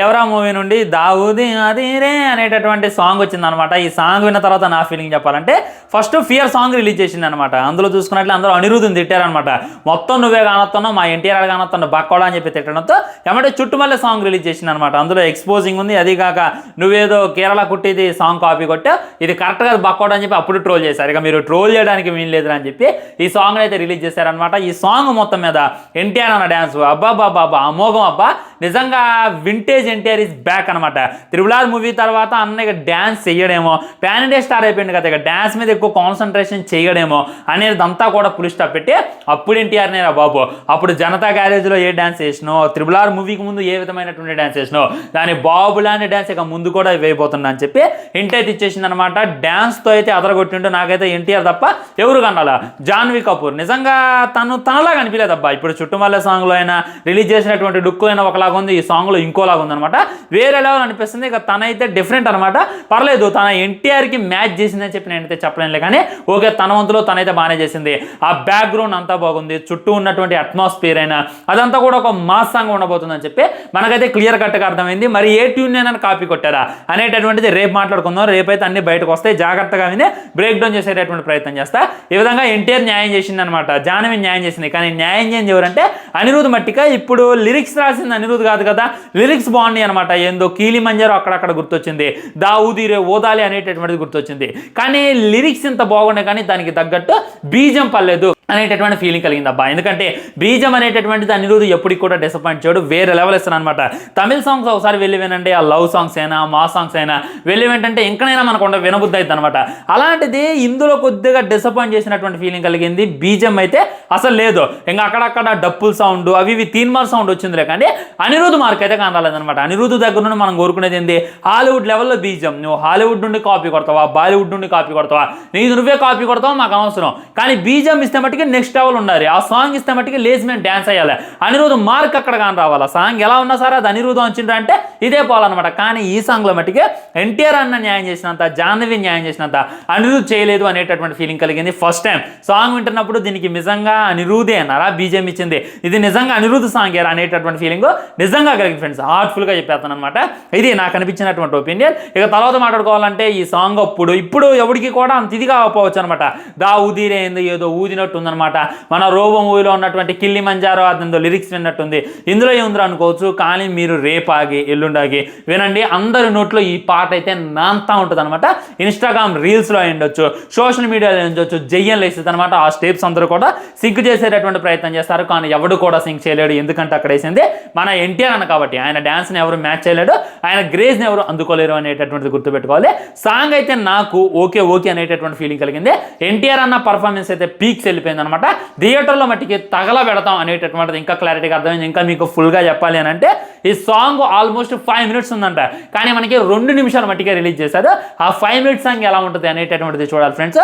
ఎవరా మూవీ నుండి దావుది అదిరే అనేటటువంటి సాంగ్ వచ్చిందనమాట. ఈ సాంగ్ విన్న తర్వాత నా ఫీలింగ్ చెప్పాలంటే ఫస్ట్ ఫియర్ సాంగ్ రిలీజ్ చేసింది అనమాట. అందులో చూసుకున్నట్లు అందరూ అనిరుద్ధిని తిట్టారనమాట. మొత్తం నువ్వే కానొస్తున్నావు, మా ఎన్టీఆర్ కానొస్తున్నావు బక్కోడా అని చెప్పి తిట్టడంతో ఏమంటే చుట్టుమల్లే సాంగ్ రిలీజ్ చేసింది అనమాట. అందులో ఎక్స్పోజింగ్ ఉంది. అది కాక నువ్వేదో కేరళ కుట్టిది సాంగ్ కాపీ కొట్టా, ఇది కరెక్ట్గా బక్కోడా అని చెప్పి అప్పుడు ట్రోల్ చేశారు. ఇక మీరు ట్రోల్ చేయడానికి వీలు లేదు అని చెప్పి ఈ సాంగ్ అయితే రిలీజ్ చేశారనమాట. ఈ సాంగ్ మొత్తం మీద ఎన్టీఆర్ అన్న డ్యాన్స్ అబ్బా బాబా అమోఘం అబ్బా, నిజంగా వింటేజ్ ఎన్టీఆర్ ఇస్ బ్యాక్ అనమాట. RRR మూవీ తర్వాత అన్న ఇక డ్యాన్స్ చేయడేమో, పాన్ ఇండియా స్టార్ అయిపోయింది కదా, ఇక డ్యాన్స్ మీద ఎక్కువ కాన్సన్ట్రేషన్ చేయడేమో అనేది అంతా కూడా పులి స్టాప్ పెట్టి అప్పుడు ఎన్టీఆర్ నేరా బాబు, అప్పుడు జనతా గ్యారేజ్లో ఏ డ్యాన్స్ చేసినావు, RRR మూవీకి ముందు ఏ విధమైనటువంటి డ్యాన్స్ చేసినావు, దాని బాబు లాంటి డ్యాన్స్ ఇక ముందు కూడా వేయబోతున్నా అని చెప్పి హింట్ అయితే ఇచ్చేసింది అనమాట. డ్యాన్స్తో అయితే అదరగొట్టింటూ నాకైతే ఎన్టీఆర్ తప్ప ఎవరు కనాల. జాన్వీ కపూర్ నిజంగా తనలాగా అనిపించలేదబ్బా. ఇప్పుడు చుట్టుమల్లె సాంగ్లో అయినా రిలీజ్ చేసినటువంటి లుక్ అయినా ఒకలాగా ఉంది, ఈ సాంగ్లో ఇంకోలాగా ఉందనమాట. వేరే లెవెల్ అనిపిస్తుంది. ఇక తనైతే డిఫరెంట్ అనమాట. పర్లేదు, తన ఎన్టీఆర్కి మ్యాచ్ చేసిందని చెప్పి నేనైతే చెప్పలేనులే, కానీ ఓకే తన వంతులో తనైతే బాగానే చేసింది. ఆ బ్యాక్గ్రౌండ్ అంతా బాగుంది, చుట్టూ ఉన్నటువంటి అట్మాస్ఫియర్ అయినా అదంతా కూడా ఒక మాస్ సాంగ్ ఉండబోతుందని చెప్పి మనకైతే క్లియర్ కట్గా అర్థమైంది. మరి ఏ ట్యూన్ అయినా కాపీ కొట్టారా అనేటటువంటిది రేపు మాట్లాడుకుందాం. రేపైతే అన్ని బయటకు వస్తాయి, జాగ్రత్తగా విని బ్రేక్ డౌన్ చేసేటటువంటి ప్రయత్నం చేస్తా. ఈ విధంగా ఎన్టీఆర్ న్యాయం చేసింది అనమాట, జాహ్నవి న్యాయం చేసింది. కానీ న్యాయం చేయండి ఎవరంటే అనిరుద్ధ్ మట్టిక. ఇప్పుడు లిరిక్స్ రాసింది అనిరుద్ధ్ కాదు కదా, లిరిక్స్ బాగున్నాయి అనమాట. ఏందో కీలి మంజారు అక్కడక్కడ గుర్తొచ్చింది, దావుదీరే ఓదాలి అనేటటువంటిది గుర్తొచ్చింది. కానీ లిరిక్స్ ఇంత బాగున్నాయి, కానీ దానికి తగ్గట్టు బీజం పర్లేదు అనేటటువంటి ఫీలింగ్ కలిగింది అబ్బా. ఎందుకంటే బీజం అనేటటువంటిది అనిరుద్ధ్ ఎప్పటికి కూడా డిసప్పాయింట్ చేయడు, వేరే లెవెల్ ఇస్తాను అనమాట. తమిళ సాంగ్స్ ఒకసారి వెళ్ళి వినండి, ఆ లవ్ సాంగ్స్ అయినా మా సాంగ్స్ అయినా వెళ్ళి ఏంటంటే ఇంకనైనా మనకు వినబుద్ధి అవుతుంది అనమాట. అలాంటిది ఇందులో కొద్దిగా డిసప్పాయింట్ చేసినటువంటి ఫీలింగ్ కలిగింది. బీజం అయితే అసలు లేదు, ఇంకా అక్కడక్కడ డప్పుల్ సౌండ్ అవి ఇవి తీన్మార్ సౌండ్ వచ్చిందిలే, కానీ అనిరుద్ధ్ మార్క్ అయితే కనరాలేదనమాట. అనిరుద్ధ్ దగ్గర నుండి మనం కోరుకునేది ఏంది, హాలీవుడ్ లెవెల్లో బీజం. నువ్వు హాలీవుడ్ నుండి కాపీ కొడతావా, బాలీవుడ్ నుండి కాపీ కొడతావా, నీది నువ్వే కాపీ కొడతావా మాకు అవసరం, కానీ బీజం ఇస్తే మట్టికి నెక్స్ట్ లెవెల్ ఉండాలి. ఆ సాంగ్ ఇస్తే మట్టికి లేజ్మెంట్ డ్యాన్స్ అయ్యాలి. అనిరుద్ధ్ మార్క్ అక్కడ కానీ రావాలి. ఆ సాంగ్ ఎలా ఉన్నా సరే అది అనిరుద్ధం వచ్చిండ్రు అంటే ఇదే పోవాలన్నమాట. కానీ ఈ సాంగ్లో మట్టికి ఎన్టీఆర్ అన్న న్యాయం చేసినంత, జాహ్నవి న్యాయం చేసినంత అనిరుద్ధ్ చేయలేదు అనేటటువంటి ఫీలింగ్ కలిగింది. ఫస్ట్ టైం సాంగ్ వింటున్నప్పుడు దీనికి నిజంగా అనిరుద్ధే అన్నారా బీజం ఇచ్చింది, ఇది నిజంగా అనిరుద్ధ్ సాంగ్ అనేటటువంటి ఫీలింగ్ నిజంగా కలిగింది ఫ్రెండ్స్. హార్ట్ఫుల్గా చెప్పేస్తాను అనమాట. ఇది నాకు అనిపించినటువంటి ఒపీనియన్. ఇక తర్వాత మాట్లాడుకోవాలంటే ఈ సాంగ్ ఇప్పుడు ఎవరికి కూడా అంత ఇది కాకపోవచ్చు అనమాట. దా ఊదిరే ఏదో ఊదినట్టు ఉందనమాట. మన రోబో మూవీలో ఉన్నటువంటి కిల్లి మంజారో అదంతో లిరిక్స్ విన్నట్టుంది, ఇందులో ఏముందో అనుకోవచ్చు. కానీ మీరు రేపాగి ఎల్లుండాగి వినండి, అందరి నోట్లో ఈ పాట అయితే నాంతా ఉంటుంది అనమాట. ఇన్స్టాగ్రామ్ రీల్స్లో ఉండొచ్చు, సోషల్ మీడియాలో ఉండొచ్చు, జయ్యం లేస్తుంది అనమాట. ఆ స్టెప్స్ అందరూ కూడా సింక్ చేసేటటువంటి ప్రయత్నం చేస్తారు, కానీ ఎవడు కూడా సింక్ చేయలేడు. ఎందుకంటే అక్కడ వేసింది మన ఎన్టీఆర్ అన్న కాబట్టి ఆయన డ్యాన్స్ని ఎవరు మ్యాచ్ చేయలేడు, ఆయన గ్రేజ్ని ఎవరు అందుకోలేరు అనేటటువంటిది గుర్తుపెట్టుకోవాలి. సాంగ్ అయితే నాకు ఓకే అనేటటువంటి ఫీలింగ్ కలిగింది. ఎన్టీఆర్ అన్న పర్ఫార్మెన్స్ అయితే పీక్స్ వెళ్ళిపోయింది అనమాట. థియేటర్లో మట్టికి తగల పెడతాం అనేటటువంటిది ఇంకా క్లారిటీగా అర్థమైంది. ఇంకా మీకు ఫుల్గా చెప్పాలి అని అంటే ఈ సాంగ్ ఆల్మోస్ట్ 5 minutes ఉందంట, కానీ మనకి 2 నిమిషాల మట్టిగా రిలీజ్ చేశారు. ఆ 5 minutes సాంగ్ ఎలా ఉంటుంది అనేటటువంటిది చూడాలి ఫ్రెండ్స్.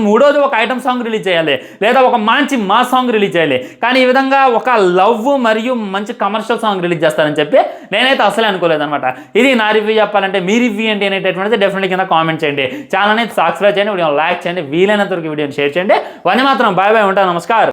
మూడోది ఒక ఐటమ్ సాంగ్ రిలీజ్ చేయాలి, లేదా ఒక మంచి మా సాంగ్ రిలీజ్ చేయాలి. కానీ ఈ విధంగా ఒక లవ్ మరియు మంచి కమర్షియల్ సాంగ్ రిలీజ్ చేస్తారని చెప్పి నేనైతే అసలే అనుకోలేదన్నమాట. ఇది నా రివ్యూ. చెప్పాలంటే మీ రివ్యూ ఏంటి అనేటటువంటిది డెఫినెట్లీ కింద కామెంట్ చేయండి. ఛానల్ని సబ్స్క్రైబ్ చేయండి, వీడియో లైక్ చేయండి, వీలైనంత వరకు వీడియోని షేర్ చేయండి. వన్నీ మాత్రం బాయ్ ఉంటాను, నమస్కారం.